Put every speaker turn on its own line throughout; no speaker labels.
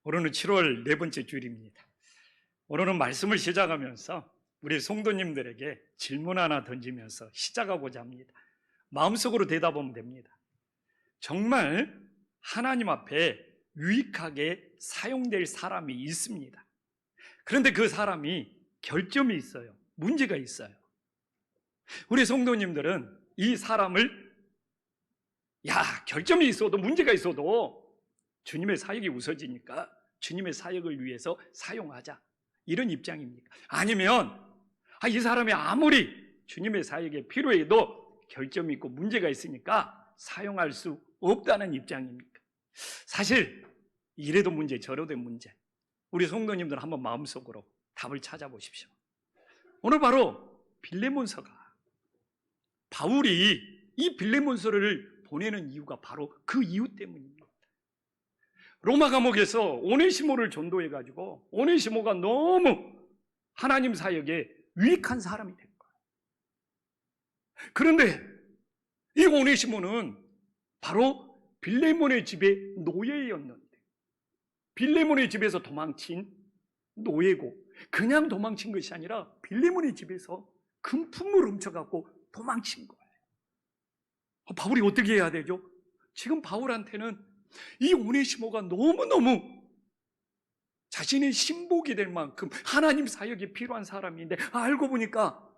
오늘은 7월 네 번째 주일입니다. 오늘은 말씀을 시작하면서 우리 성도님들에게 질문 하나 던지면서 시작하고자 합니다. 마음속으로 대답하면 됩니다. 정말 하나님 앞에 유익하게 사용될 사람이 있습니다. 그런데 그 사람이 결점이 있어요. 문제가 있어요. 우리 성도님들은 이 사람을 결점이 있어도 문제가 있어도 주님의 사역이 우선이니까 주님의 사역을 위해서 사용하자, 이런 입장입니까? 아니면 이 사람이 아무리 주님의 사역에 필요해도 결점이 있고 문제가 있으니까 사용할 수 없다는 입장입니까? 사실 이래도 문제 저래도 문제, 우리 성도님들 한번 마음속으로 답을 찾아보십시오. 오늘 바로 빌레몬서가, 바울이 이 빌레몬서를 보내는 이유가 바로 그 이유 때문입니다. 로마 감옥에서 오네시모를 전도해가지고 오네시모가 너무 하나님 사역에 유익한 사람이 된 거예요. 그런데 이 오네시모는 바로 빌레몬의 집의 노예였는데, 빌레몬의 집에서 도망친 노예고, 그냥 도망친 것이 아니라 빌레몬의 집에서 금품을 훔쳐갖고 도망친 거예요. 바울이 어떻게 해야 되죠? 지금 바울한테는 이 오네시모가 너무너무 자신의 신복이 될 만큼 하나님 사역이 필요한 사람인데, 알고 보니까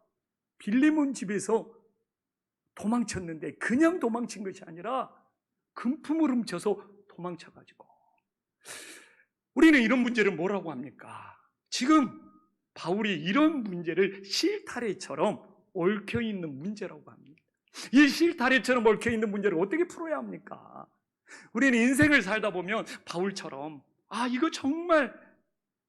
빌레몬 집에서 도망쳤는데 그냥 도망친 것이 아니라 금품을 훔쳐서 도망쳐가지고, 우리는 이런 문제를 뭐라고 합니까? 지금 바울이 이런 문제를 실타래처럼 얽혀있는 문제라고 합니다. 이 실타래처럼 얽혀있는 문제를 어떻게 풀어야 합니까? 우리는 인생을 살다 보면 바울처럼 이거 정말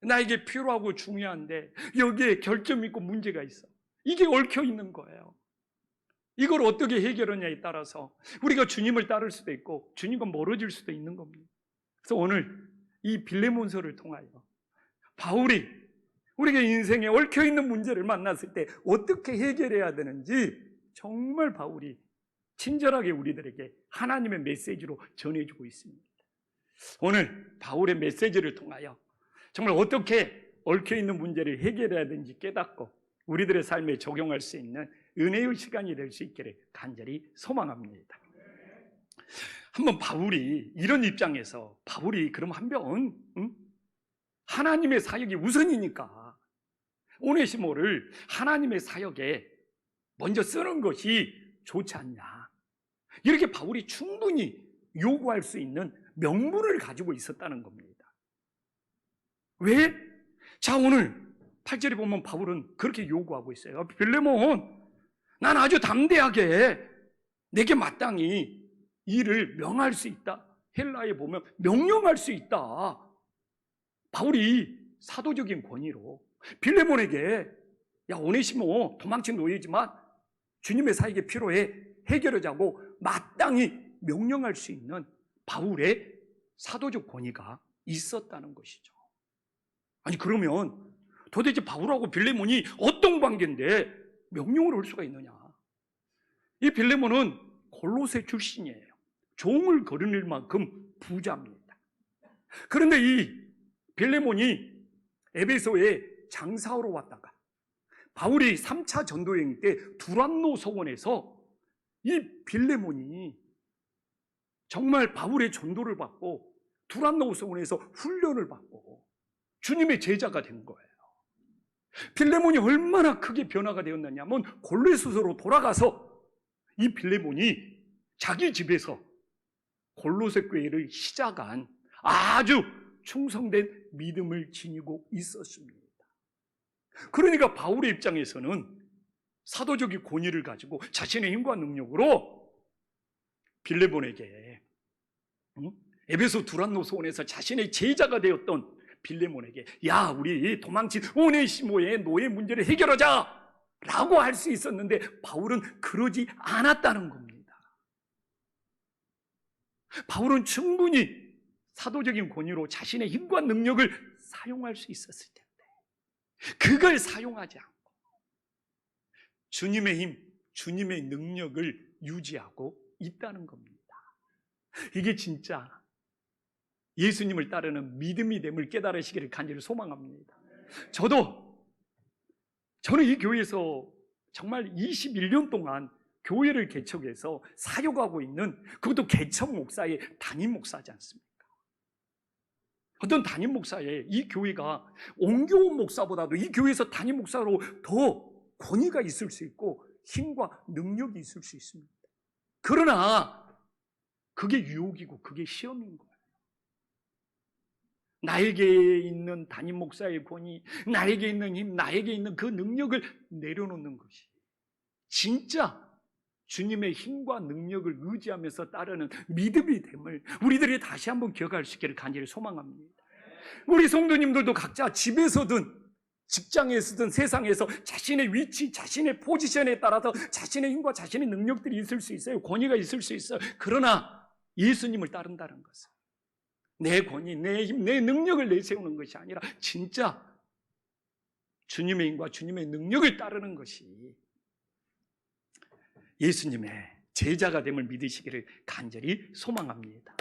나에게 필요하고 중요한데 여기에 결점 있고 문제가 있어, 이게 얽혀있는 거예요. 이걸 어떻게 해결하냐에 따라서 우리가 주님을 따를 수도 있고 주님과 멀어질 수도 있는 겁니다. 그래서 오늘 이 빌레몬서를 통하여 바울이 우리가 인생에 얽혀있는 문제를 만났을 때 어떻게 해결해야 되는지 정말 바울이 친절하게 우리들에게 하나님의 메시지로 전해주고 있습니다. 오늘 바울의 메시지를 통하여 정말 어떻게 얽혀있는 문제를 해결해야 되는지 깨닫고 우리들의 삶에 적용할 수 있는 은혜의 시간이 될 수 있기를 간절히 소망합니다. 한번 바울이 이런 입장에서, 바울이 그럼 한번 하나님의 사역이 우선이니까 오네시모를 하나님의 사역에 먼저 쓰는 것이 좋지 않냐, 이렇게 바울이 충분히 요구할 수 있는 명분을 가지고 있었다는 겁니다. 왜? 자, 오늘 8절에 보면 바울은 그렇게 요구하고 있어요. 빌레몬, 난 아주 담대하게 내게 마땅히 일을 명할 수 있다. 헬라에 보면 명령할 수 있다. 바울이 사도적인 권위로 빌레몬에게, 오네시모 도망친 노예지만 주님의 사역에 필요해, 해결하자고 마땅히 명령할 수 있는 바울의 사도적 권위가 있었다는 것이죠. 아니, 그러면 도대체 바울하고 빌레몬이 어떤 관계인데 명령을 할 수가 있느냐? 이 빌레몬은 골로새 출신이에요. 종을 거느릴 만큼 부자입니다. 그런데 이 빌레몬이 에베소에 장사하러 왔다가 바울이 3차 전도여행 때 두란노 서원에서 이 빌레몬이 정말 바울의 전도를 받고 두란노 서원에서 훈련을 받고 주님의 제자가 된 거예요. 빌레몬이 얼마나 크게 변화가 되었느냐면 골로새서로 돌아가서 이 빌레몬이 자기 집에서 골로새 교회를 시작한 아주 충성된 믿음을 지니고 있었습니다. 그러니까 바울의 입장에서는 사도적인 권위를 가지고 자신의 힘과 능력으로 빌레몬에게, 에베소 두란노 소원에서 자신의 제자가 되었던 빌레몬에게, 우리 도망친 오네시모의 노예 문제를 해결하자 라고 할 수 있었는데 바울은 그러지 않았다는 겁니다. 바울은 충분히 사도적인 권위로 자신의 힘과 능력을 사용할 수 있었을 텐데 그걸 사용하지 않고 주님의 힘, 주님의 능력을 유지하고 있다는 겁니다. 이게 진짜 예수님을 따르는 믿음이 됨을 깨달으시기를 간절히 소망합니다. 저는 이 교회에서 정말 21년 동안 교회를 개척해서 사역하고 있는, 그것도 개척 목사의 담임 목사지 않습니까? 어떤 담임 목사의 이 교회가 온교원 목사보다도 이 교회에서 담임 목사로 더 권위가 있을 수 있고 힘과 능력이 있을 수 있습니다. 그러나 그게 유혹이고 그게 시험인 거예요. 나에게 있는 담임 목사의 권위, 나에게 있는 힘, 나에게 있는 그 능력을 내려놓는 것이 진짜 주님의 힘과 능력을 의지하면서 따르는 믿음이 됨을 우리들이 다시 한번 기억할 수 있기를 간절히 소망합니다. 우리 성도님들도 각자 집에서든 직장에서든 세상에서 자신의 위치, 자신의 포지션에 따라서 자신의 힘과 자신의 능력들이 있을 수 있어요. 권위가 있을 수 있어요. 그러나 예수님을 따른다는 것은 내 권위, 내 힘, 내 능력을 내세우는 것이 아니라 진짜 주님의 힘과 주님의 능력을 따르는 것이 예수님의 제자가 됨을 믿으시기를 간절히 소망합니다.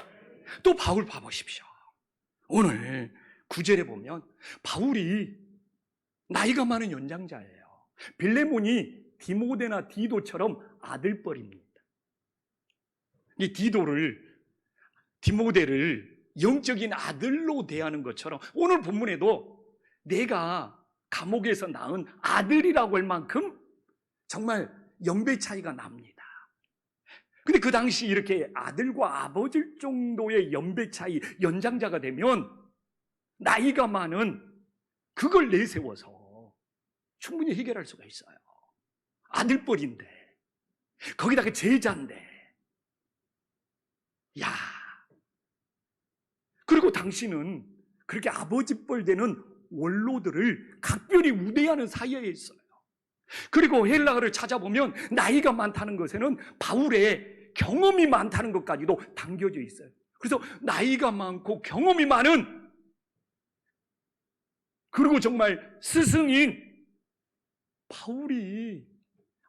또 바울 봐보십시오. 오늘 9절에 보면 바울이 나이가 많은 연장자예요. 빌레몬이 디모데나 디도처럼 아들뻘입니다. 이 디모데를 영적인 아들로 대하는 것처럼 오늘 본문에도 내가 감옥에서 낳은 아들이라고 할 만큼 정말 연배 차이가 납니다. 근데 그 당시 이렇게 아들과 아버질 정도의 연배 차이, 연장자가 되면 나이가 많은 그걸 내세워서 충분히 해결할 수가 있어요. 아들뻘인데 거기다가 제자인데, 야, 그리고 당신은 그렇게 아버지뻘 되는 원로들을 각별히 우대하는 사이에 있어요. 그리고 헬라어를 찾아보면 나이가 많다는 것에는 바울의 경험이 많다는 것까지도 담겨져 있어요. 그래서 나이가 많고 경험이 많은, 그리고 정말 스승인 바울이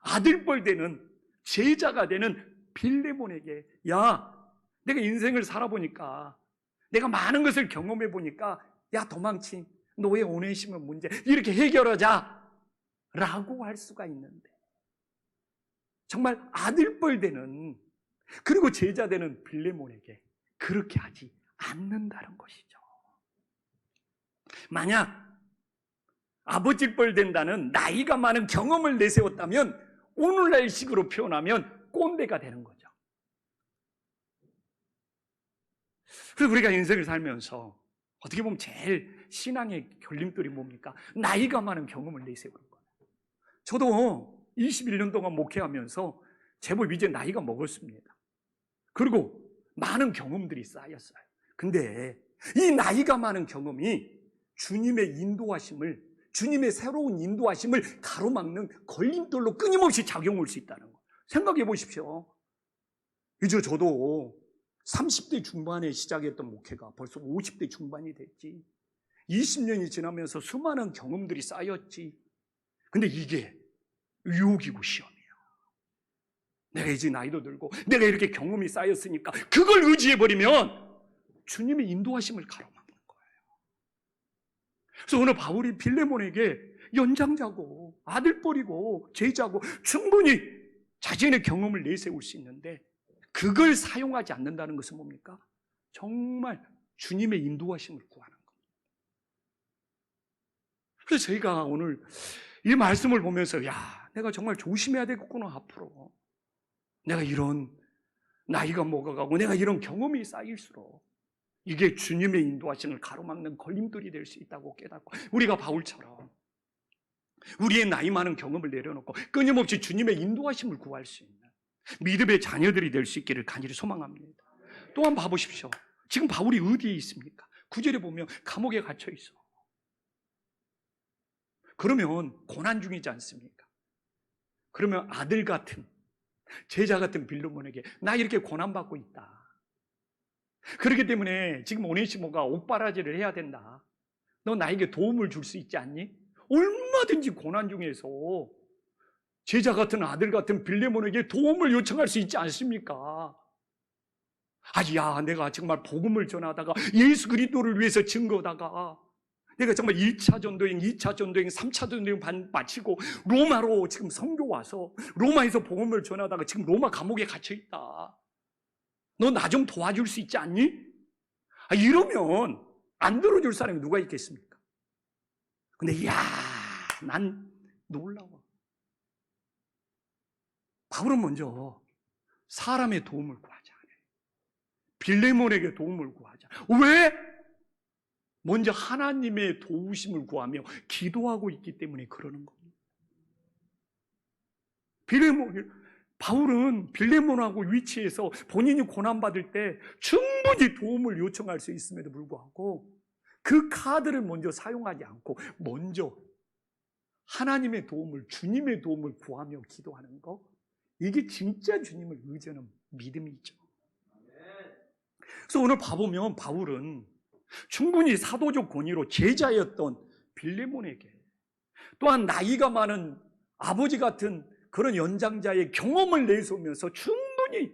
아들뻘 되는 제자가 되는 빌레몬에게, 야, 내가 인생을 살아보니까, 내가 많은 것을 경험해 보니까, 야, 도망친 노예 오네시모 문제 이렇게 해결하자 라고 할 수가 있는데, 정말 아들뻘 되는, 그리고 제자 되는 빌레몬에게 그렇게 하지 않는다는 것이죠. 만약 아버지뻘 된다는 나이가 많은 경험을 내세웠다면 오늘날 식으로 표현하면 꼰대가 되는 거죠. 그래서 우리가 인생을 살면서 어떻게 보면 제일 신앙의 걸림돌이 뭡니까? 나이가 많은 경험을 내세우는 거예요. 저도 21년 동안 목회하면서 제법 이제 나이가 먹었습니다. 그리고 많은 경험들이 쌓였어요. 근데 이 나이가 많은 경험이 주님의 인도하심을, 주님의 새로운 인도하심을 가로막는 걸림돌로 끊임없이 작용할 수 있다는 거 생각해 보십시오. 이제 저도 30대 중반에 시작했던 목회가 벌써 50대 중반이 됐지. 20년이 지나면서 수많은 경험들이 쌓였지. 근데 이게 유혹이고 시험이에요. 내가 이제 나이도 들고 내가 이렇게 경험이 쌓였으니까 그걸 의지해버리면 주님의 인도하심을 가로막는 거예요. 그래서 오늘 바울이 빌레몬에게 연장자고 아들뻘이고 제자고 충분히 자신의 경험을 내세울 수 있는데 그걸 사용하지 않는다는 것은 뭡니까? 정말 주님의 인도하심을 구하는 겁니다. 그래서 저희가 오늘 이 말씀을 보면서, 야, 내가 정말 조심해야 되겠구나. 앞으로 내가 이런 나이가 먹어가고 내가 이런 경험이 쌓일수록 이게 주님의 인도하심을 가로막는 걸림돌이 될 수 있다고 깨닫고, 우리가 바울처럼 우리의 나이 많은 경험을 내려놓고 끊임없이 주님의 인도하심을 구할 수 있는 믿음의 자녀들이 될 수 있기를 간절히 소망합니다. 또한 봐보십시오. 지금 바울이 어디에 있습니까? 9절에 보면 감옥에 갇혀 있어. 그러면 고난 중이지 않습니까? 그러면 아들 같은, 제자 같은 빌레몬에게 나 이렇게 고난받고 있다. 그렇기 때문에 지금 오네시모가 옥바라지를 해야 된다. 너 나에게 도움을 줄 수 있지 않니? 얼마든지 고난 중에서 제자 같은 아들 같은 빌레몬에게 도움을 요청할 수 있지 않습니까? 야, 내가 정말 복음을 전하다가 예수 그리스도를 위해서 증거다가 내가 정말 1차 전도행, 2차 전도행, 3차 전도행 마치고 로마로 지금 선교 와서 로마에서 복음을 전하다가 지금 로마 감옥에 갇혀 있다. 너 나 좀 도와줄 수 있지 않니? 이러면 안 들어줄 사람이 누가 있겠습니까? 근데 난 놀라워. 바울은 먼저 사람의 도움을 구하자. 빌레몬에게 도움을 구하자. 왜? 먼저 하나님의 도우심을 구하며 기도하고 있기 때문에 그러는 겁니다. 바울은 빌레몬하고 위치해서 본인이 고난받을 때 충분히 도움을 요청할 수 있음에도 불구하고 그 카드를 먼저 사용하지 않고 먼저 하나님의 도움을, 주님의 도움을 구하며 기도하는 거, 이게 진짜 주님을 의지하는 믿음이죠. 그래서 오늘 봐보면 바울은 충분히 사도적 권위로 제자였던 빌레몬에게, 또한 나이가 많은 아버지 같은 그런 연장자의 경험을 내세우면서 충분히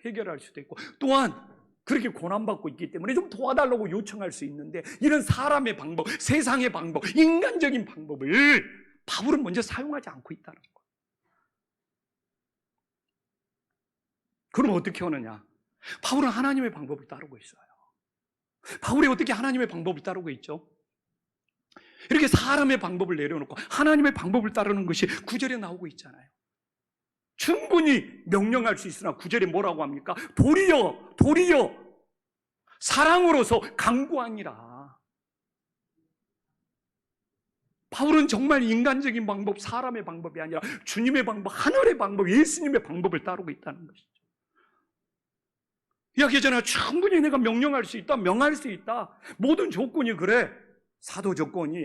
해결할 수도 있고, 또한 그렇게 고난받고 있기 때문에 좀 도와달라고 요청할 수 있는데, 이런 사람의 방법, 세상의 방법, 인간적인 방법을 바울은 먼저 사용하지 않고 있다는 거예요. 그럼 어떻게 하느냐? 바울은 하나님의 방법을 따르고 있어요. 바울이 어떻게 하나님의 방법을 따르고 있죠? 이렇게 사람의 방법을 내려놓고 하나님의 방법을 따르는 것이 9절에 나오고 있잖아요. 충분히 명령할 수 있으나 9절에 뭐라고 합니까? 도리어 사랑으로서 강구하니라. 바울은 정말 인간적인 방법, 사람의 방법이 아니라 주님의 방법, 하늘의 방법, 예수님의 방법을 따르고 있다는 것이죠. 이야기하잖아요. 충분히 내가 명령할 수 있다, 명할 수 있다. 모든 조건이 그래. 사도 조건이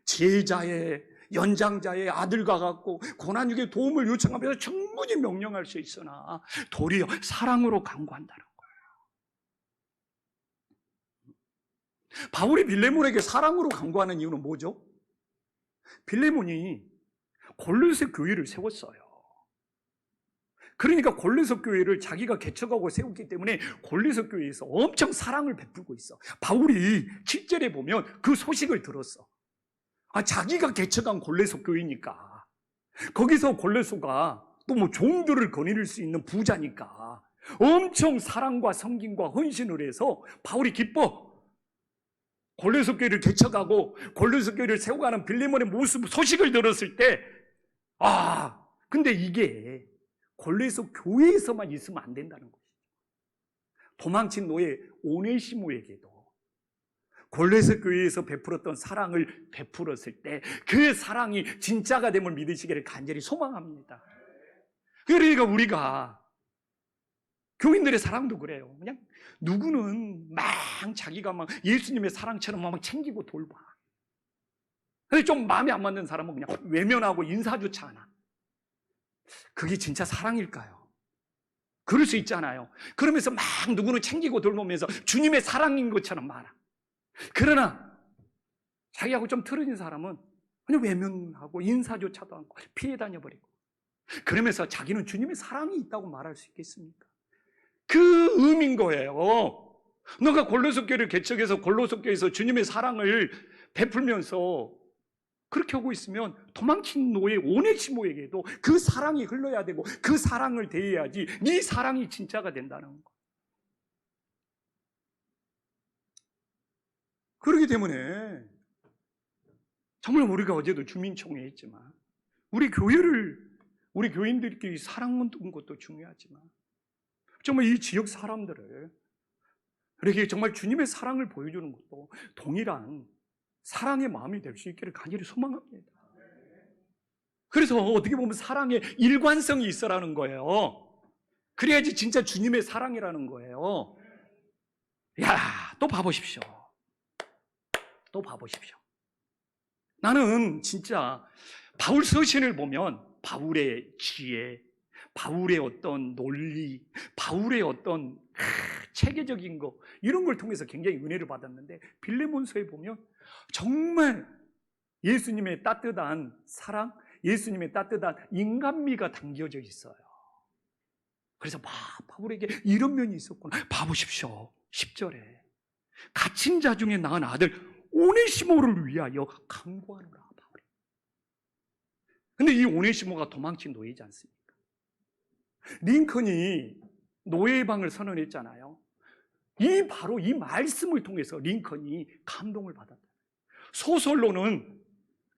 제자의, 연장자의 아들과 같고 고난중에 도움을 요청하면서 충분히 명령할 수 있으나 도리어 사랑으로 강구한다는 거예요. 바울이 빌레몬에게 사랑으로 강구하는 이유는 뭐죠? 빌레몬이 골로새 교회를 세웠어요. 그러니까 골로새 교회를 자기가 개척하고 세웠기 때문에 골로새 교회에서 엄청 사랑을 베풀고 있어. 바울이 7절에 보면 그 소식을 들었어. 자기가 개척한 골로새 교회니까, 거기서 골로새가 또 뭐 종들을 거느릴 수 있는 부자니까 엄청 사랑과 섬김과 헌신을 해서 바울이 기뻐. 골로새 교회를 개척하고 골로새 교회를 세워가는 빌레몬의 모습, 소식을 들었을 때, 근데 이게 골로새 교회에서만 있으면 안 된다는 것이죠. 도망친 노예 오네시모에게도 골로새 교회에서 베풀었던 사랑을 베풀었을 때 그 사랑이 진짜가 됨을 믿으시기를 간절히 소망합니다. 그러니까 우리가 교인들의 사랑도 그래요. 그냥 누구는 막 자기가 막 예수님의 사랑처럼 막 챙기고 돌봐. 근데 좀 마음에 안 맞는 사람은 그냥 외면하고 인사조차 안 하고. 그게 진짜 사랑일까요? 그럴 수 있잖아요. 그러면서 막 누구는 챙기고 돌보면서 주님의 사랑인 것처럼 말하. 그러나 자기하고 좀 틀어진 사람은 그냥 외면하고 인사조차도 않고 피해 다녀버리고, 그러면서 자기는 주님의 사랑이 있다고 말할 수 있겠습니까? 그 의미인 거예요. 너가 골로새 교회를 개척해서 골로새 교회에서 주님의 사랑을 베풀면서 그렇게 하고 있으면 도망친 노예 오네시모에게도 그 사랑이 흘러야 되고 그 사랑을 대해야지 네 사랑이 진짜가 된다는 거. 그렇기 때문에 정말 우리가 어제도 주민총회 했지만 우리 교인들끼리 사랑 묻는 것도 중요하지만 정말 이 지역 사람들을 이렇게 정말 주님의 사랑을 보여주는 것도 동일한 사랑의 마음이 될 수 있기를 간절히 소망합니다. 그래서 어떻게 보면 사랑에 일관성이 있어라는 거예요. 그래야지 진짜 주님의 사랑이라는 거예요. 또 봐보십시오. 또 봐보십시오. 나는 진짜 바울 서신을 보면 바울의 지혜, 바울의 어떤 논리, 바울의 어떤 체계적인 거, 이런 걸 통해서 굉장히 은혜를 받았는데, 빌레몬서에 보면 정말 예수님의 따뜻한 사랑, 예수님의 따뜻한 인간미가 담겨져 있어요. 그래서 바울에게 이런 면이 있었구나. 봐보십시오. 10절에 갇힌 자 중에 낳은 아들 오네시모를 위하여 간구하노라, 바울이. 근데 이 오네시모가 도망친 노예지 않습니까? 링컨이 노예의 방을 선언했잖아요. 바로 이 말씀을 통해서 링컨이 감동을 받았다. 소설로는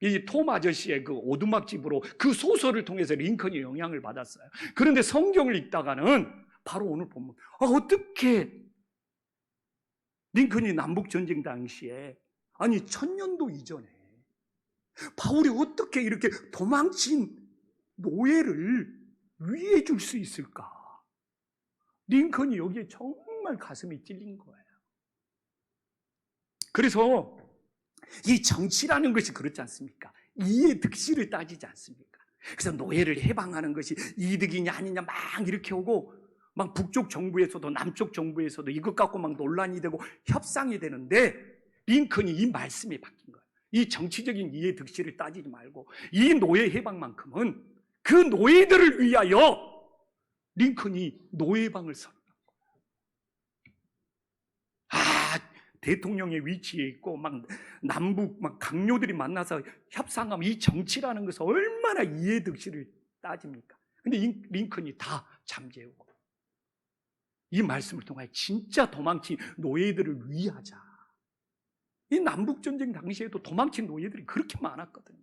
이 톰 아저씨의 그 오두막 집으로 그 소설을 통해서 링컨이 영향을 받았어요. 그런데 성경을 읽다가는 바로 오늘 보면 어떻게 링컨이 남북전쟁 당시에, 아니 1000년도 이전에 바울이 어떻게 이렇게 도망친 노예를 위해 줄 수 있을까? 링컨이 여기에 정말 가슴이 찔린 거예요. 그래서 이 정치라는 것이 그렇지 않습니까? 이의 득실을 따지지 않습니까? 그래서 노예를 해방하는 것이 이득이냐 아니냐 막 이렇게 오고, 막 북쪽 정부에서도 남쪽 정부에서도 이것 갖고 막 논란이 되고 협상이 되는데, 링컨이 이 말씀에 바뀐 거예요. 이 정치적인 이의 득실을 따지지 말고 이 노예 해방만큼은 그 노예들을 위하여 링컨이 노예방을 선언한 거예요. 대통령의 위치에 있고 막 남북 막 강요들이 만나서 협상하면 이 정치라는 것은 얼마나 이의 득실을 따집니까? 근데 링컨이 다 잠재우고 이 말씀을 통하여 진짜 도망친 노예들을 위하자. 이 남북전쟁 당시에도 도망친 노예들이 그렇게 많았거든요.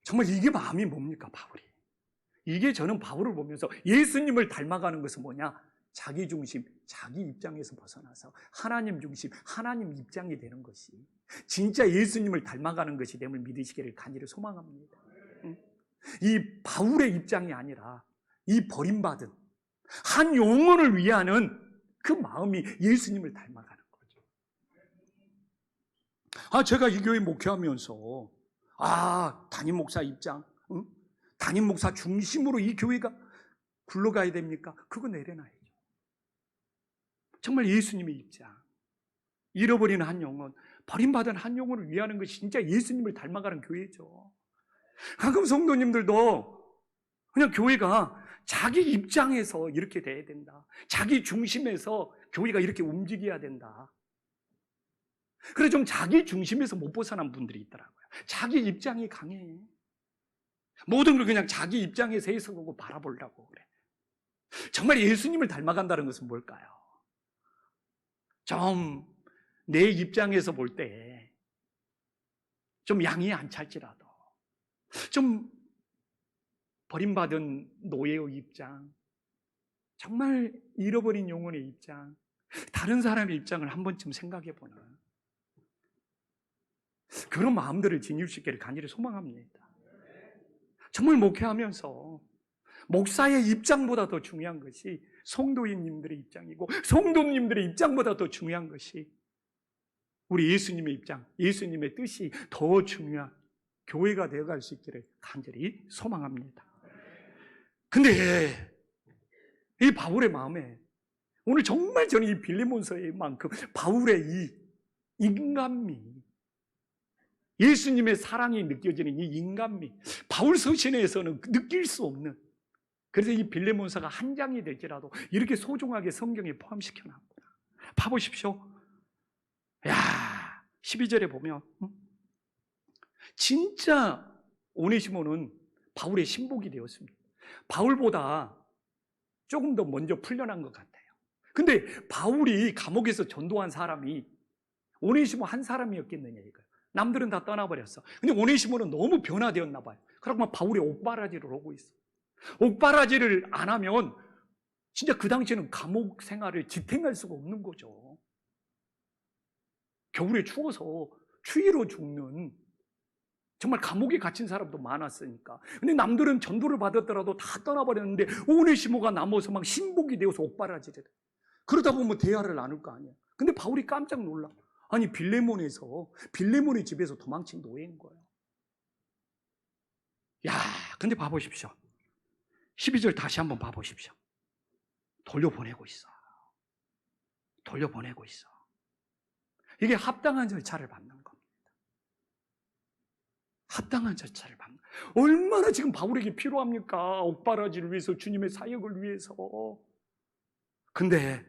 정말 이게 마음이 뭡니까, 바울이? 이게 저는 바울을 보면서 예수님을 닮아가는 것은 뭐냐? 자기 중심, 자기 입장에서 벗어나서 하나님 중심, 하나님 입장이 되는 것이 진짜 예수님을 닮아가는 것이 됨을 믿으시기를 간절히 소망합니다. 이 바울의 입장이 아니라 이 버림받은 한 영혼을 위하는 그 마음이 예수님을 닮아가는 거죠. 제가 이 교회 목회하면서 담임 목사 입장, 담임 목사 중심으로 이 교회가 굴러가야 됩니까? 그거 내려놔야죠. 정말 예수님의 입장, 잃어버린 한 영혼, 버림받은 한 영혼을 위하는 것이 진짜 예수님을 닮아가는 교회죠. 가끔 성도님들도 그냥 교회가 자기 입장에서 이렇게 돼야 된다, 자기 중심에서 교회가 이렇게 움직여야 된다. 그래서 좀 자기 중심에서 못 벗어난 분들이 있더라고요. 자기 입장이 강해. 모든 걸 그냥 자기 입장에서 해석하고 바라보려고 그래. 정말 예수님을 닮아간다는 것은 뭘까요? 좀 내 입장에서 볼 때 좀 양이 안 찰지라도 좀 버림받은 노예의 입장, 정말 잃어버린 영혼의 입장, 다른 사람의 입장을 한 번쯤 생각해 보는 그런 마음들을 지닐 수 있기를 간절히 소망합니다. 정말 목회하면서 목사의 입장보다 더 중요한 것이 성도님들의 입장이고, 성도님들의 입장보다 더 중요한 것이 우리 예수님의 입장, 예수님의 뜻이 더 중요한 교회가 되어갈 수 있기를 간절히 소망합니다. 근데 이 바울의 마음에 오늘 정말 저는 이 빌레몬서의 만큼 바울의 이 인간미, 예수님의 사랑이 느껴지는 이 인간미, 바울 서신에서는 느낄 수 없는, 그래서 이 빌레몬서가 한 장이 될지라도 이렇게 소중하게 성경에 포함시켜 놨구나. 봐보십시오. 12절에 보면 진짜 오네시모는 바울의 신복이 되었습니다. 바울보다 조금 더 먼저 풀려난 것 같아요. 근데 바울이 감옥에서 전도한 사람이 오네시모 한 사람이었겠느냐 이거예요. 남들은 다 떠나버렸어. 근데 오네시모는 너무 변화되었나 봐요. 그러고 바울이 옥바라지를 하고 있어. 옥바라지를 안 하면 진짜 그 당시에는 감옥 생활을 지탱할 수가 없는 거죠. 겨울에 추워서 추위로 죽는, 정말 감옥에 갇힌 사람도 많았으니까. 근데 남들은 전도를 받았더라도 다 떠나버렸는데 오네시모가 남아서 막 신복이 되어서 옥바라지를 해. 그러다 보면 대화를 나눌 거 아니야. 근데 바울이 깜짝 놀라. 아니 빌레몬의 집에서 도망친 노예인 거예요. 근데 봐보십시오. 12절 다시 한번 봐보십시오. 돌려보내고 있어. 이게 합당한 절차를 받는 겁니다. 합당한 절차를 밟는. 얼마나 지금 바울에게 필요합니까? 옥바라지를 위해서, 주님의 사역을 위해서. 근데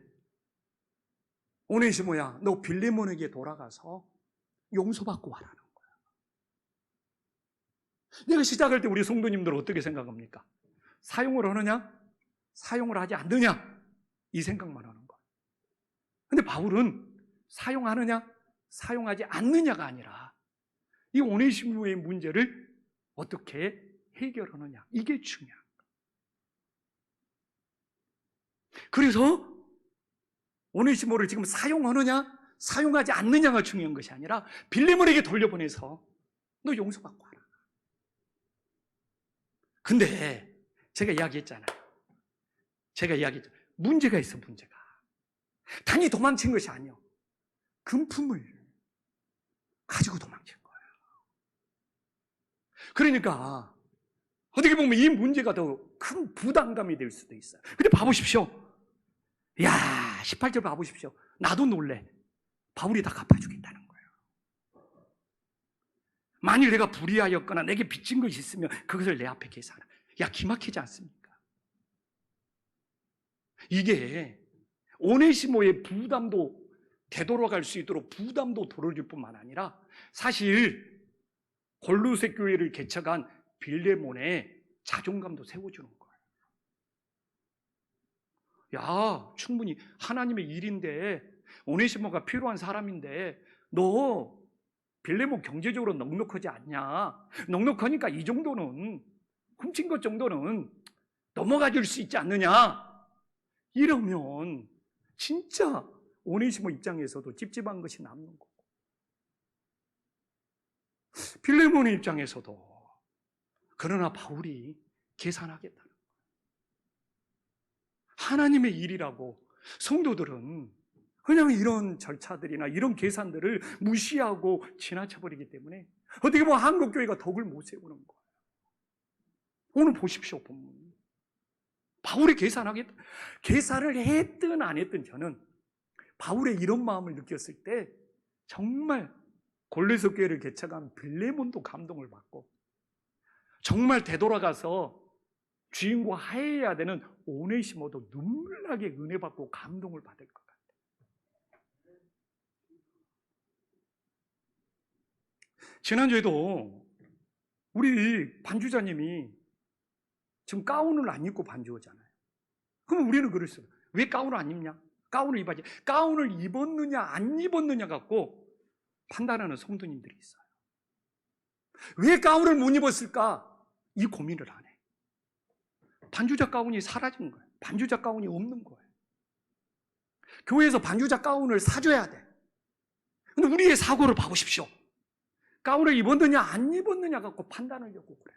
오네시모야, 너 빌레몬에게 돌아가서 용서받고 와라는 거야. 내가 시작할 때 우리 성도님들 어떻게 생각합니까? 사용을 하느냐? 사용을 하지 않느냐? 이 생각만 하는 거야. 근데 바울은 사용하느냐? 사용하지 않느냐가 아니라 이 오네시모의 문제를 어떻게 해결하느냐, 이게 중요한 거예요. 그래서 오네시모를 지금 사용하느냐, 사용하지 않느냐가 중요한 것이 아니라 빌레몬에게 돌려보내서 너 용서받고 와라. 근데 제가 이야기했잖아요. 문제가 있어, 문제가. 단히 도망친 것이 아니요, 금품을 가지고 도망친 거예요. 그러니까 어떻게 보면 이 문제가 더 큰 부담감이 될 수도 있어요. 근데 봐보십시오. 야, 18절 봐보십시오. 나도 놀래. 바울이 다 갚아주겠다는 거예요. 만일 내가 불의하였거나 내게 빚진 것이 있으면 그것을 내 앞에 계산하라. 야, 기막히지 않습니까? 이게 오네시모의 부담도 되돌아갈 수 있도록 부담도 덜어줄 뿐만 아니라 사실 골로새 교회를 개척한 빌레몬의 자존감도 세워주는 거예요. 야, 충분히 하나님의 일인데, 오네시모가 필요한 사람인데 너 빌레몬 경제적으로 넉넉하지 않냐? 넉넉하니까 이 정도는, 훔친 것 정도는 넘어가 줄 수 있지 않느냐? 이러면 진짜 오네시모 입장에서도 찝찝한 것이 남는 거고, 빌레몬의 입장에서도. 그러나 바울이 계산하겠다는 거예요. 하나님의 일이라고 성도들은 그냥 이런 절차들이나 이런 계산들을 무시하고 지나쳐버리기 때문에 어떻게 보면 한국교회가 덕을 못 세우는 거예요. 오늘 보십시오, 본문. 바울이 계산하겠다. 계산을 했든 안 했든 저는 바울의 이런 마음을 느꼈을 때 정말 골로새 교회를 개척한 빌레몬도 감동을 받고, 정말 되돌아가서 주인과 화해해야 되는 오네시모도 눈물 나게 은혜 받고 감동을 받을 것 같아요. 지난주에도 우리 반주자님이 지금 가운을 안 입고 반주하잖아요. 그럼 우리는 그랬어요. 왜 가운을 안 입냐? 가운을 입어야지. 가운을 입었느냐 안 입었느냐 갖고 판단하는 성도님들이 있어요. 왜 가운을 못 입었을까? 이 고민을 안 해. 반주자 가운이 사라진 거예요. 반주자 가운이 없는 거예요. 교회에서 반주자 가운을 사줘야 돼. 근데 우리의 사고를 봐보십시오. 가운을 입었느냐 안 입었느냐 갖고 판단하려고 그래.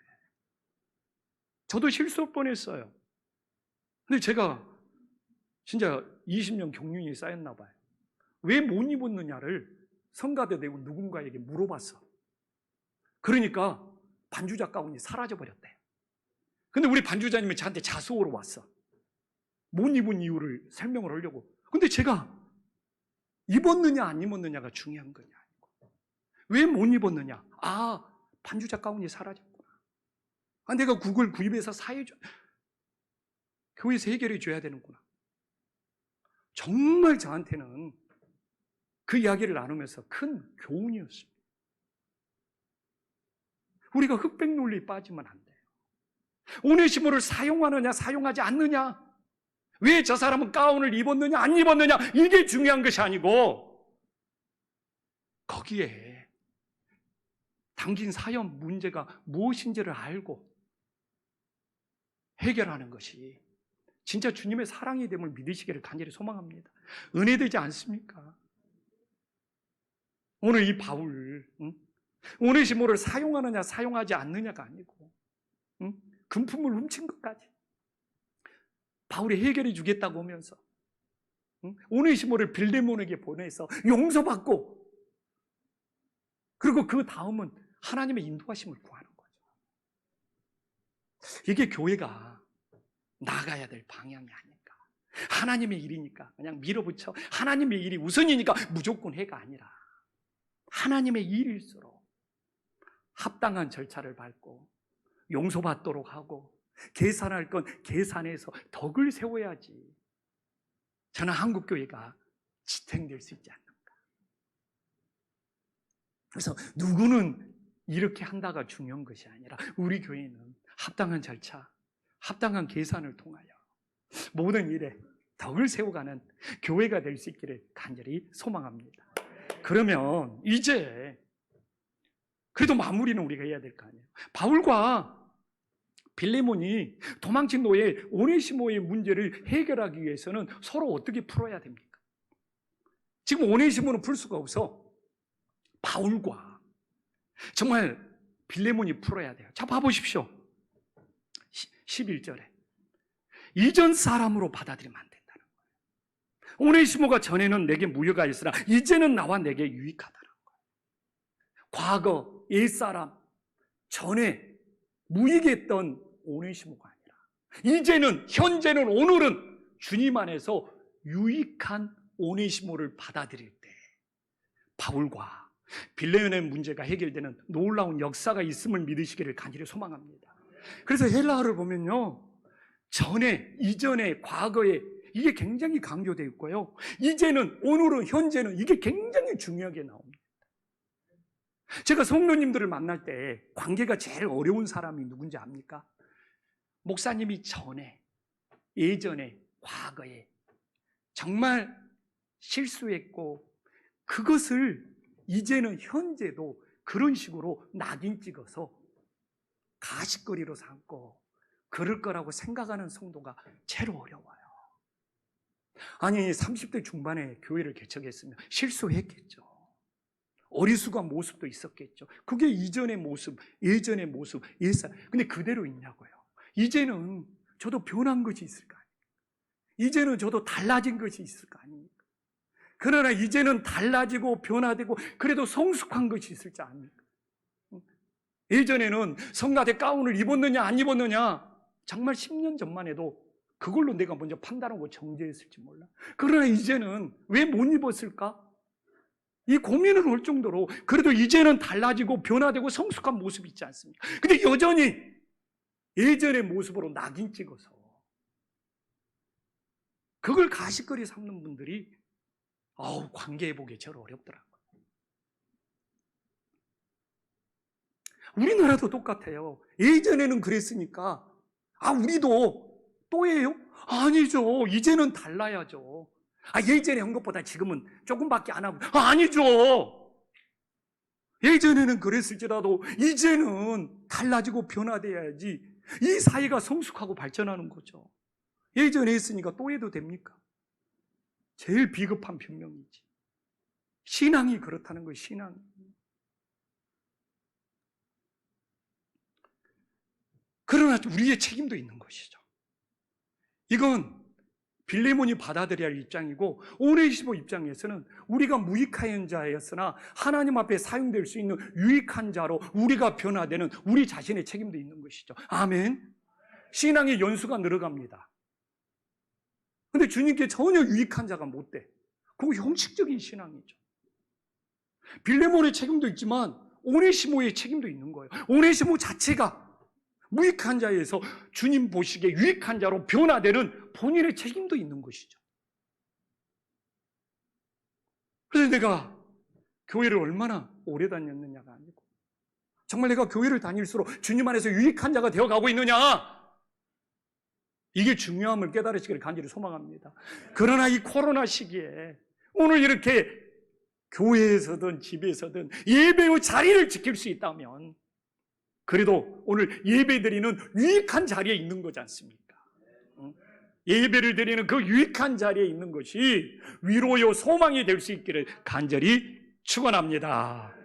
저도 실수할 뻔했어요. 근데 제가 진짜 20년 경륜이 쌓였나 봐요. 왜 못 입었느냐를 성가대 되고 누군가에게 물어봤어. 그러니까 반주자 가운이 사라져버렸대요. 근데 우리 반주자님이 저한테 자수하러 왔어. 못 입은 이유를 설명을 하려고. 근데 제가 입었느냐 안 입었느냐가 중요한 거냐. 왜 못 입었느냐? 아, 반주자 가운이 사라졌구나. 아, 내가 그걸 구입해서 사해줘. 교회에서 해결해 줘야 되는구나. 정말 저한테는 그 이야기를 나누면서 큰 교훈이었습니다. 우리가 흑백 논리에 빠지면 안 돼요. 오네시모를 사용하느냐 사용하지 않느냐, 왜 저 사람은 가운을 입었느냐 안 입었느냐, 이게 중요한 것이 아니고 거기에 당긴 사연 문제가 무엇인지를 알고 해결하는 것이 진짜 주님의 사랑이 됨을 믿으시기를 간절히 소망합니다. 은혜되지 않습니까? 오늘 이 바울, 오네시모를 사용하느냐 사용하지 않느냐가 아니고 금품을 훔친 것까지 바울이 해결해 주겠다고 하면서 오네시모를 빌레몬에게 보내서 용서받고, 그리고 그 다음은 하나님의 인도하심을 구하는 거죠. 이게 교회가 나가야 될 방향이 아닐까. 하나님의 일이니까 그냥 밀어붙여, 하나님의 일이 우선이니까 무조건 해가 아니라 하나님의 일일수록 합당한 절차를 밟고 용서받도록 하고 계산할 건 계산해서 덕을 세워야지. 저는 한국교회가 지탱될 수 있지 않는가. 그래서 누구는 이렇게 한다가 중요한 것이 아니라 우리 교회는 합당한 절차, 합당한 계산을 통하여 모든 일에 덕을 세워가는 교회가 될 수 있기를 간절히 소망합니다. 그러면 이제 그래도 마무리는 우리가 해야 될 거 아니에요. 바울과 빌레몬이 도망친 노예 오네시모의 문제를 해결하기 위해서는 서로 어떻게 풀어야 됩니까? 지금 오네시모는 풀 수가 없어. 바울과 정말 빌레몬이 풀어야 돼요. 자, 봐보십시오. 11절에 이전 사람으로 받아들이면 안 된다는 거예요. 오네시모가 전에는 내게 무효가 있으나 이제는 나와 내게 유익하다는 거예요. 과거 옛사람 전에 무익했던 오네시모가 아니라 이제는 현재는 오늘은 주님 안에서 유익한 오네시모를 받아들일 때 바울과 빌레몬의 문제가 해결되는 놀라운 역사가 있음을 믿으시기를 간절히 소망합니다. 그래서 헬라어를 보면요, 전에, 이전에, 과거에 이게 굉장히 강조되어 있고요, 이제는, 오늘은, 현재는 이게 굉장히 중요하게 나옵니다. 제가 성도님들을 만날 때 관계가 제일 어려운 사람이 누군지 압니까? 목사님이 전에, 예전에, 과거에 정말 실수했고 그것을 이제는 현재도 그런 식으로 낙인 찍어서 가십거리로 삼고 그럴 거라고 생각하는 성도가 제일 어려워요. 아니 30대 중반에 교회를 개척했으면 실수했겠죠. 어리숙한 모습도 있었겠죠. 그게 이전의 모습, 예전의 모습, 옛사람. 근데 그대로 있냐고요. 이제는 저도 변한 것이 있을 거 아닙니까? 이제는 저도 달라진 것이 있을 거 아닙니까? 그러나 이제는 달라지고 변화되고 그래도 성숙한 것이 있을 줄 압니까? 예전에는 성가대 가운을 입었느냐 안 입었느냐 정말 10년 전만 해도 그걸로 내가 먼저 판단하고 정죄했을지 몰라. 그러나 이제는 왜 못 입었을까? 이 고민을 할 정도로 그래도 이제는 달라지고 변화되고 성숙한 모습이 있지 않습니까? 근데 여전히 예전의 모습으로 낙인 찍어서 그걸 가십거리 삼는 분들이 관계회복이 제일 어렵더라고요. 우리나라도 똑같아요. 예전에는 그랬으니까 우리도 또예요? 아니죠. 이제는 달라야죠. 예전에 한 것보다 지금은 조금밖에 안 하고 아니죠. 예전에는 그랬을지라도 이제는 달라지고 변화돼야지 이 사회가 성숙하고 발전하는 거죠. 예전에 했으니까 또 해도 됩니까? 제일 비겁한 변명이지. 신앙이 그렇다는 거예요. 신앙이. 그러나 우리의 책임도 있는 것이죠. 이건 빌레몬이 받아들여야 할 입장이고 오네시모 입장에서는 우리가 무익한 자였으나 하나님 앞에 사용될 수 있는 유익한 자로 우리가 변화되는 우리 자신의 책임도 있는 것이죠. 아멘. 신앙의 연수가 늘어갑니다. 근데 주님께 전혀 유익한 자가 못 돼. 그거 형식적인 신앙이죠. 빌레몬의 책임도 있지만 오네시모의 책임도 있는 거예요. 오네시모 자체가 무익한 자에서 주님 보시기에 유익한 자로 변화되는 본인의 책임도 있는 것이죠. 그래서 내가 교회를 얼마나 오래 다녔느냐가 아니고 정말 내가 교회를 다닐수록 주님 안에서 유익한 자가 되어가고 있느냐, 이게 중요함을 깨달으시기를 간절히 소망합니다. 그러나 이 코로나 시기에 오늘 이렇게 교회에서든 집에서든 예배의 자리를 지킬 수 있다면 그래도 오늘 예배 드리는 유익한 자리에 있는 거지 않습니까? 예배를 드리는 그 유익한 자리에 있는 것이 위로요 소망이 될 수 있기를 간절히 축원합니다.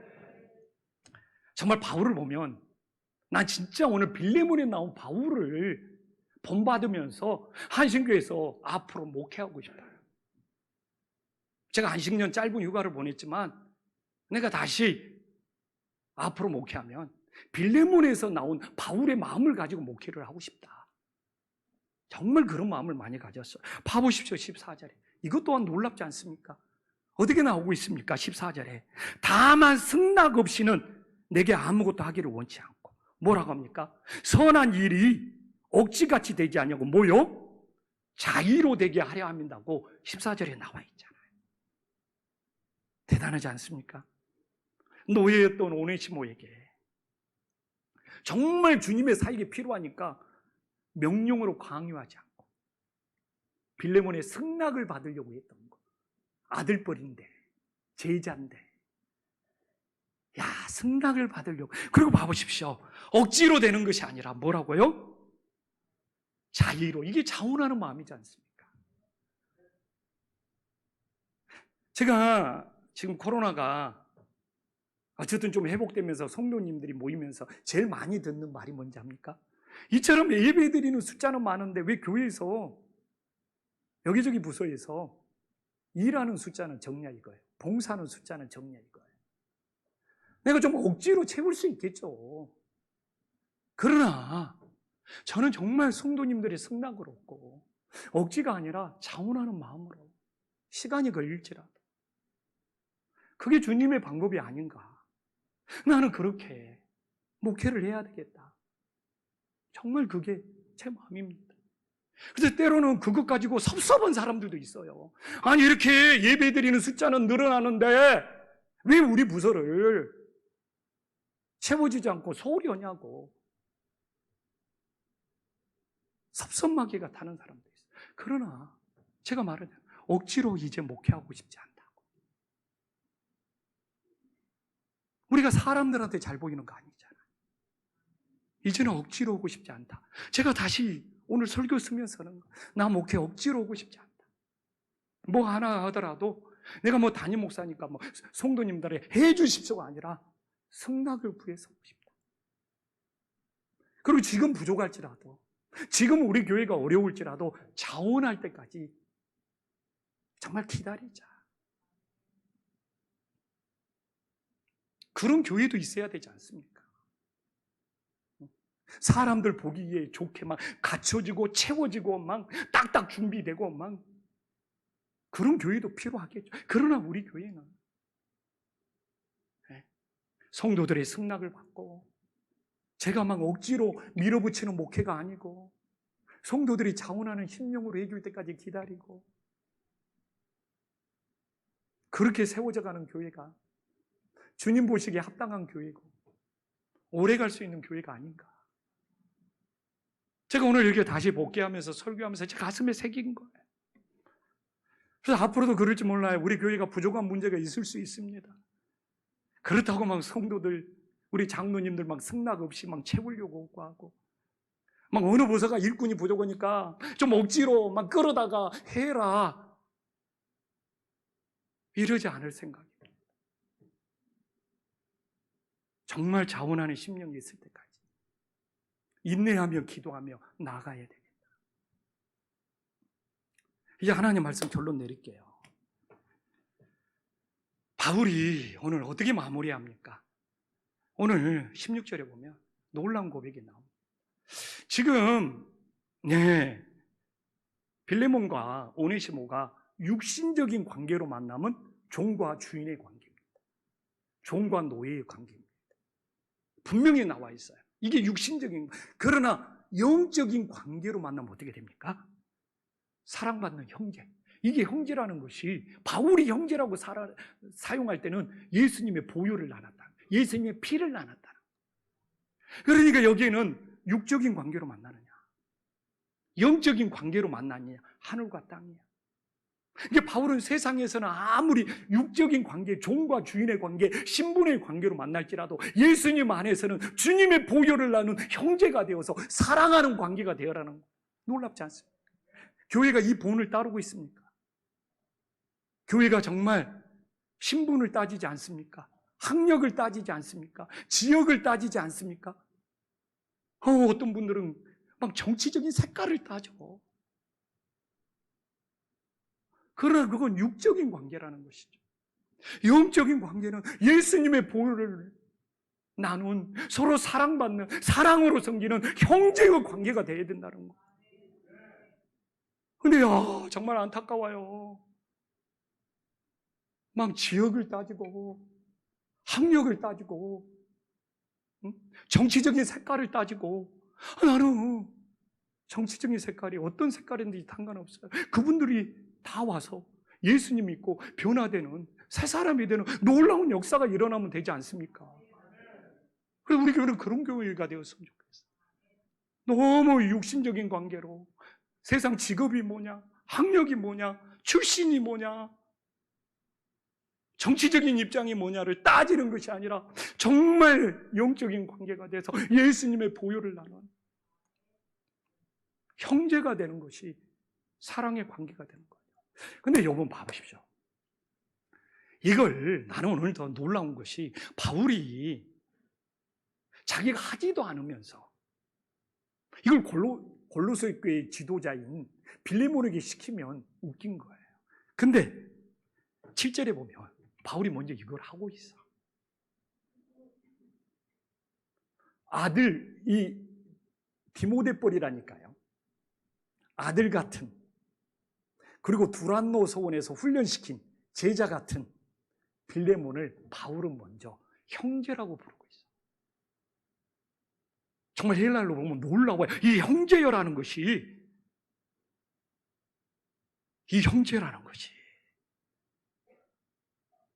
정말 바울을 보면 난 진짜 오늘 빌레몬에 나온 바울을 본받으면서 한신교에서 앞으로 목회하고 싶어요. 제가 한식년 짧은 휴가를 보냈지만 내가 다시 앞으로 목회하면 빌레몬에서 나온 바울의 마음을 가지고 목회를 하고 싶다. 정말 그런 마음을 많이 가졌어요. 봐보십시오. 14절에 이것 또한 놀랍지 않습니까? 어떻게 나오고 있습니까? 14절에 다만 승낙 없이는 내게 아무것도 하기를 원치 않고 뭐라고 합니까? 선한 일이 억지같이 되지 않냐고 뭐요? 자의로 되게 하려 합니다고 14절에 나와 있잖아요. 대단하지 않습니까? 노예였던 오네시모에게 정말 주님의 사역이 필요하니까 명령으로 강요하지 않고 빌레몬의 승낙을 받으려고 했던 거. 아들뻘인데 제자인데 야 승낙을 받으려고. 그리고 봐보십시오. 억지로 되는 것이 아니라 뭐라고요? 자의로. 이게 자원하는 마음이지 않습니까? 제가 지금 코로나가 어쨌든 좀 회복되면서 성도님들이 모이면서 제일 많이 듣는 말이 뭔지 압니까? 이처럼 예배 드리는 숫자는 많은데 왜 교회에서 여기저기 부서에서 일하는 숫자는 적냐 이거예요. 봉사하는 숫자는 적냐 이거예요. 내가 좀 억지로 채울 수 있겠죠. 그러나 저는 정말 성도님들의 승낙을 얻고 억지가 아니라 자원하는 마음으로 시간이 걸릴지라도 그게 주님의 방법이 아닌가. 나는 그렇게 목회를 해야 되겠다. 정말 그게 제 마음입니다. 그래서 때로는 그것 가지고 섭섭한 사람들도 있어요. 아니 이렇게 예배드리는 숫자는 늘어나는데 왜 우리 부서를 채워지지 않고 소홀히 하냐고 섭섭마귀가 타는 사람도 있어요. 그러나 제가 말하잖아요. 억지로 이제 목회하고 싶지 않다고. 우리가 사람들한테 잘 보이는 거 아니잖아요. 이제는 억지로 오고 싶지 않다. 제가 다시 오늘 설교 쓰면서는 나 목회 억지로 오고 싶지 않다. 뭐 하나 하더라도 내가 뭐 담임 목사니까 뭐 성도님들에 해 주십시오가 아니라 승낙을 구해서 오고 싶다. 그리고 지금 부족할지라도 지금 우리 교회가 어려울지라도 자원할 때까지 정말 기다리자. 그런 교회도 있어야 되지 않습니까? 사람들 보기에 좋게 막 갖춰지고 채워지고 막 딱딱 준비되고 막 그런 교회도 필요하겠죠. 그러나 우리 교회는 성도들의 승낙을 받고 제가 막 억지로 밀어붙이는 목회가 아니고 성도들이 자원하는 심령으로 해줄 때까지 기다리고 그렇게 세워져 가는 교회가 주님 보시기에 합당한 교회고 오래 갈 수 있는 교회가 아닌가. 제가 오늘 이렇게 다시 복귀하면서 설교하면서 제 가슴에 새긴 거예요. 그래서 앞으로도 그럴지 몰라요. 우리 교회가 부족한 문제가 있을 수 있습니다. 그렇다고 막 성도들, 우리 장로님들 막 승낙 없이 막 채우려고 하고 막 어느 부서가 일꾼이 부족하니까 좀 억지로 막 끌어다가 해라. 이러지 않을 생각입니다. 정말 자원하는 심령이 있을 때까지 인내하며 기도하며 나가야 되겠다. 이제 하나님 말씀 결론 내릴게요. 바울이 오늘 어떻게 마무리합니까? 오늘 16절에 보면 놀라운 고백이 나옵니다. 지금 빌레몬과 오네시모가 육신적인 관계로 만나면 종과 주인의 관계입니다. 종과 노예의 관계입니다. 분명히 나와 있어요. 이게 육신적인, 그러나 영적인 관계로 만나면 어떻게 됩니까? 사랑받는 형제. 이게 형제라는 것이 바울이 형제라고 사용할 때는 예수님의 보혈을 나눴다. 예수님의 피를 나눴다. 그러니까 여기에는 육적인 관계로 만나느냐, 영적인 관계로 만나느냐, 하늘과 땅이야. 이게 바울은 세상에서는 아무리 육적인 관계, 종과 주인의 관계, 신분의 관계로 만날지라도 예수님 안에서는 주님의 보혈을 나눈 형제가 되어서 사랑하는 관계가 되어라는 거. 놀랍지 않습니까? 교회가 이 본을 따르고 있습니까? 교회가 정말 신분을 따지지 않습니까? 학력을 따지지 않습니까? 지역을 따지지 않습니까? 어떤 분들은 막 정치적인 색깔을 따져. 그러나 그건 육적인 관계라는 것이죠. 영적인 관계는 예수님의 보혈을 나눈 서로 사랑받는, 사랑으로 섬기는 형제의 관계가 되어야 된다는 거. 근데 정말 안타까워요. 막 지역을 따지고 학력을 따지고 정치적인 색깔을 따지고 나는 정치적인 색깔이 어떤 색깔인지 상관없어요. 그분들이 다 와서 예수님 믿고 변화되는 새 사람이 되는 놀라운 역사가 일어나면 되지 않습니까? 그래서 우리 교회는 그런 교회가 되었으면 좋겠어요. 너무 육신적인 관계로 세상 직업이 뭐냐, 학력이 뭐냐, 출신이 뭐냐, 정치적인 입장이 뭐냐를 따지는 것이 아니라 정말 영적인 관계가 돼서 예수님의 보혈을 나눈 형제가 되는 것이 사랑의 관계가 되는 거예요. 근데 여러분 봐보십시오. 이걸 나는 오늘 더 놀라운 것이 바울이 자기가 하지도 않으면서 이걸 골로새 교회의 지도자인 빌레몬에게 시키면 웃긴 거예요. 근데 7절에 보면 바울이 먼저 이걸 하고 있어. 아들, 이 디모데뻘이라니까요. 아들 같은, 그리고 두란노 서원에서 훈련시킨 제자 같은 빌레몬을 바울은 먼저 형제라고 부르고 있어. 정말 헬라어로 보면 놀라워요. 이 형제여라는 것이, 이 형제라는 것이,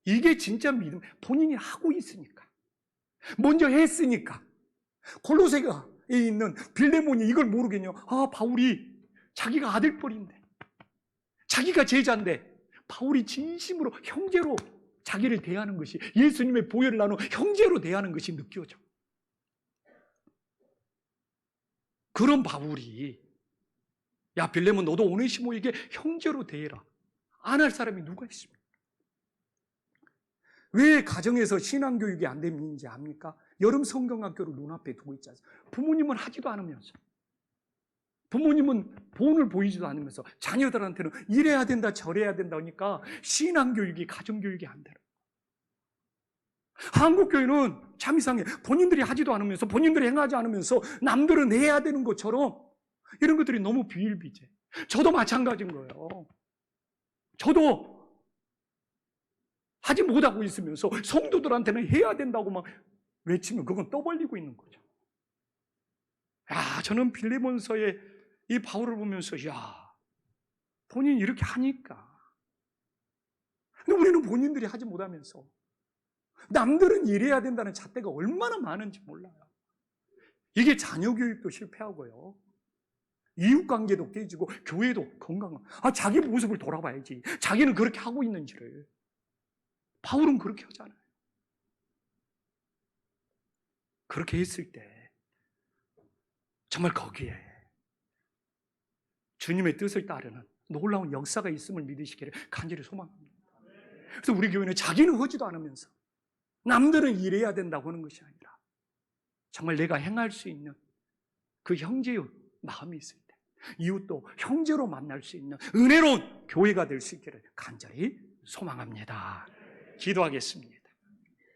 이게 진짜 믿음. 본인이 하고 있으니까, 먼저 했으니까. 골로새에 있는 빌레몬이 이걸 모르겠냐? 바울이 자기가 아들뻘인데, 자기가 제자인데, 바울이 진심으로 형제로 자기를 대하는 것이, 예수님의 보혈을 나눈 형제로 대하는 것이 느껴져. 그런 바울이, 야 빌레몬 너도 오네시모에게 형제로 대해라, 안 할 사람이 누가 있습니까? 왜 가정에서 신앙교육이 안 되는지 압니까? 여름 성경학교를 눈앞에 두고 있지 않습니까? 부모님은 하지도 않으면서, 부모님은 본을 보이지도 않으면서 자녀들한테는 이래야 된다 저래야 된다 하니까 신앙교육이, 가정교육이 안 되는 거예요. 한국교회는 참 이상해. 본인들이 하지도 않으면서, 본인들이 행하지 않으면서 남들은 해야 되는 것처럼 이런 것들이 너무 비일비재. 저도 마찬가지인 거예요. 저도 하지 못하고 있으면서 성도들한테는 해야 된다고 막 외치면 그건 떠벌리고 있는 거죠. 저는 빌레몬서의 이 바울을 보면서 본인이 이렇게 하니까. 근데 우리는 본인들이 하지 못하면서 남들은 이래야 된다는 잣대가 얼마나 많은지 몰라요. 이게 자녀 교육도 실패하고요, 이웃관계도 깨지고 교회도 건강한, 자기 모습을 돌아봐야지, 자기는 그렇게 하고 있는지를. 바울은 그렇게 하잖아요. 그렇게 했을 때 정말 거기에 주님의 뜻을 따르는 놀라운 역사가 있음을 믿으시기를 간절히 소망합니다. 그래서 우리 교회는 자기는 하지도 않으면서 남들은 이래야 된다고 하는 것이 아니라 정말 내가 행할 수 있는 그 형제의 마음이 있을 때 이웃도 형제로 만날 수 있는 은혜로운 교회가 될 수 있기를 간절히 소망합니다. 기도하겠습니다.